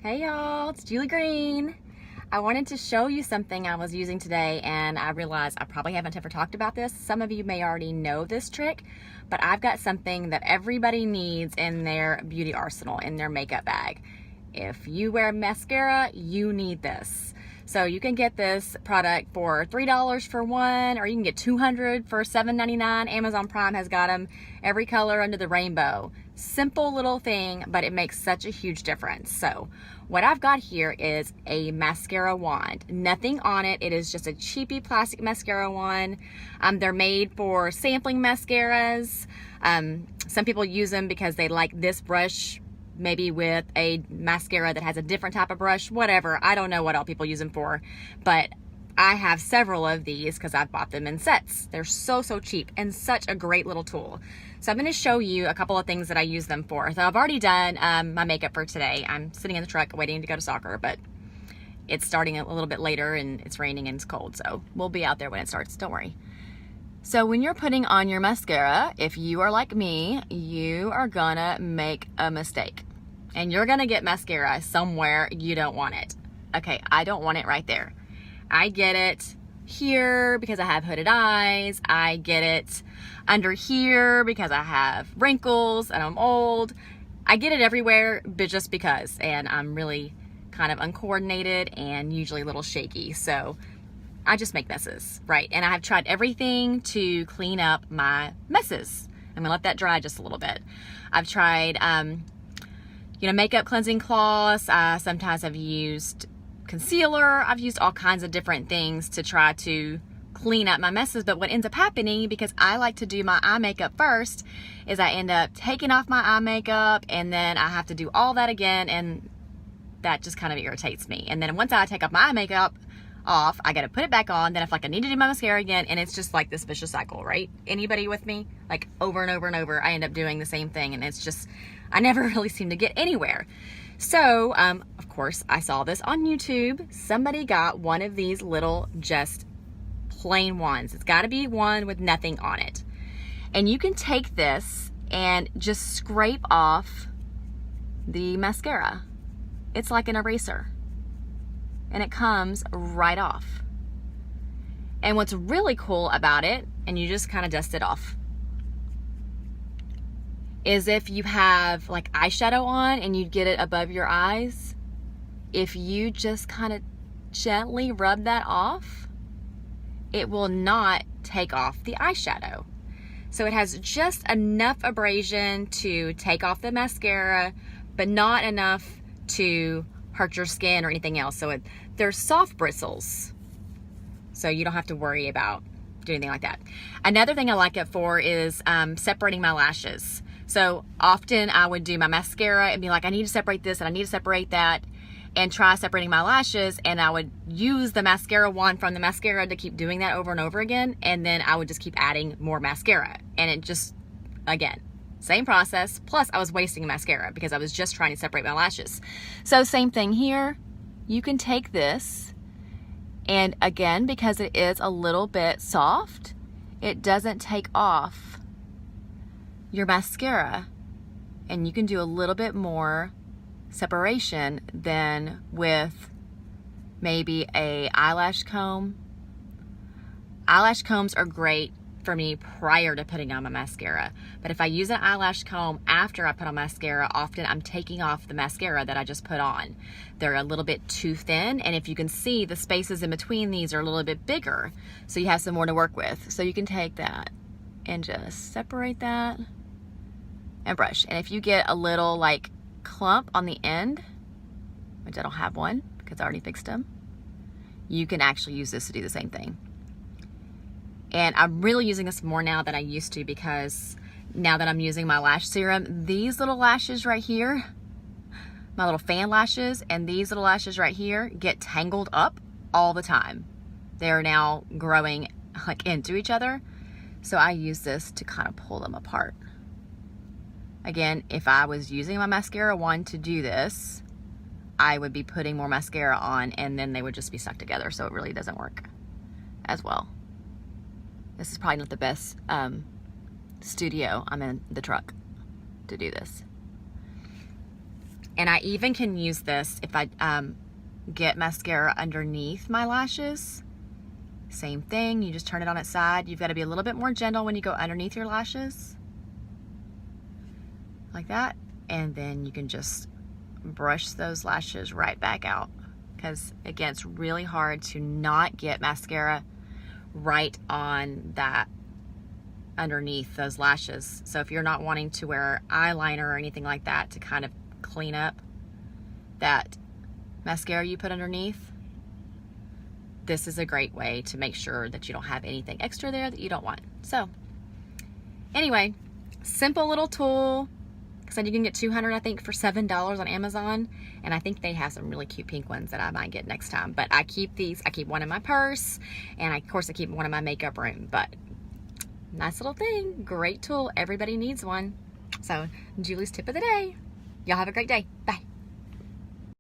Hey y'all, it's Julie Green. I wanted to show you something I was using today, and I realized I probably haven't ever talked about this. Some of you may already know this trick, but I've got something that everybody needs in their beauty arsenal, in their makeup bag. If you wear mascara, you need this. So you can get this product for $3 for one, or you can get 200 for $7.99. Amazon Prime has got them every color under the rainbow. Simple little thing, but it makes such a huge difference. So what I've got here is a mascara wand. Nothing on it. It is just a cheapy plastic mascara wand. They're made for sampling mascaras. Some people use them because they like this brush, maybe with a mascara that has a different type of brush, whatever. I don't know what all people use them for, but I have several of these because I've bought them in sets. They're so cheap and such a great little tool. So I'm going to show you a couple of things that I use them for. So I've already done my makeup for today. I'm sitting in the truck waiting to go to soccer, but it's starting a little bit later and it's raining and it's cold, so we'll be out there when it starts, don't worry. So when you're putting on your mascara, if you are like me, you are gonna make a mistake. And you're gonna get mascara somewhere you don't want it. Okay, I don't want it right there. I get it here because I have hooded eyes. I get it under here because I have wrinkles and I'm old. I get it everywhere, but just because. And I'm really kind of uncoordinated and usually a little shaky. So I just make messes, right? And I have tried everything to clean up my messes. I'm gonna let that dry just a little bit. I've tried, makeup cleansing cloths. Sometimes I've used concealer. I've used all kinds of different things to try to clean up my messes. But what ends up happening, because I like to do my eye makeup first, is I end up taking off my eye makeup and then I have to do all that again, and that just kind of irritates me. And then once I take off my eye makeup off, I gotta put it back on. Then I feel like I need to do my mascara again, and it's just like this vicious cycle, right? Anybody with me? Like over and over and over, I end up doing the same thing, and it's just, I never really seem to get anywhere. So, of course, I saw this on YouTube. Somebody got one of these little just plain wands. It's gotta be one with nothing on it. And you can take this and just scrape off the mascara. It's like an eraser. And it comes right off. And what's really cool about it, and you just kind of dust it off, is if you have like eyeshadow on and you get it above your eyes, if you just kind of gently rub that off, it will not take off the eyeshadow. So it has just enough abrasion to take off the mascara, but not enough to hurt your skin or anything else. So they're soft bristles, so you don't have to worry about doing anything like that. Another thing I like it for is separating my lashes. So often I would do my mascara and be like, I need to separate this and I need to separate that, and try separating my lashes, and I would use the mascara wand from the mascara to keep doing that over and over again, and then I would just keep adding more mascara, and it just, again, same process, plus I was wasting mascara because I was just trying to separate my lashes. So same thing here. You can take this, and again, because it is a little bit soft, it doesn't take off your mascara, and you can do a little bit more separation than with maybe a eyelash comb. Eyelash combs are great for me prior to putting on my mascara, but if I use an eyelash comb after I put on mascara, often I'm taking off the mascara that I just put on. They're a little bit too thin, and if you can see, the spaces in between these are a little bit bigger, so you have some more to work with. So you can take that and just separate that and brush. And if you get a little like clump on the end, which I don't have one because I already fixed them, you can actually use this to do the same thing. And I'm really using this more now than I used to, because now that I'm using my lash serum, these little lashes right here, my little fan lashes, and these little lashes right here get tangled up all the time. They're now growing like into each other. So I use this to kind of pull them apart. Again, if I was using my mascara wand to do this, I would be putting more mascara on, and then they would just be stuck together, so it really doesn't work as well. This is probably not the best studio. I'm in the truck to do this. And I even can use this if I get mascara underneath my lashes. Same thing, you just turn it on its side. You've got to be a little bit more gentle when you go underneath your lashes. Like that. And then you can just brush those lashes right back out. Because again, it's really hard to not get mascara right on that underneath those lashes. So if you're not wanting to wear eyeliner or anything like that to kind of clean up that mascara you put underneath, this is a great way to make sure that you don't have anything extra there that you don't want. So anyway, simple little tool. Like I said, you can get 200, I think, for $7 on Amazon, and I think they have some really cute pink ones that I might get next time. But I keep these. I keep one in my purse, and of course I keep one in my makeup room. But nice little thing, great tool. Everybody needs one. So Julie's tip of the day. Y'all have a great day. Bye.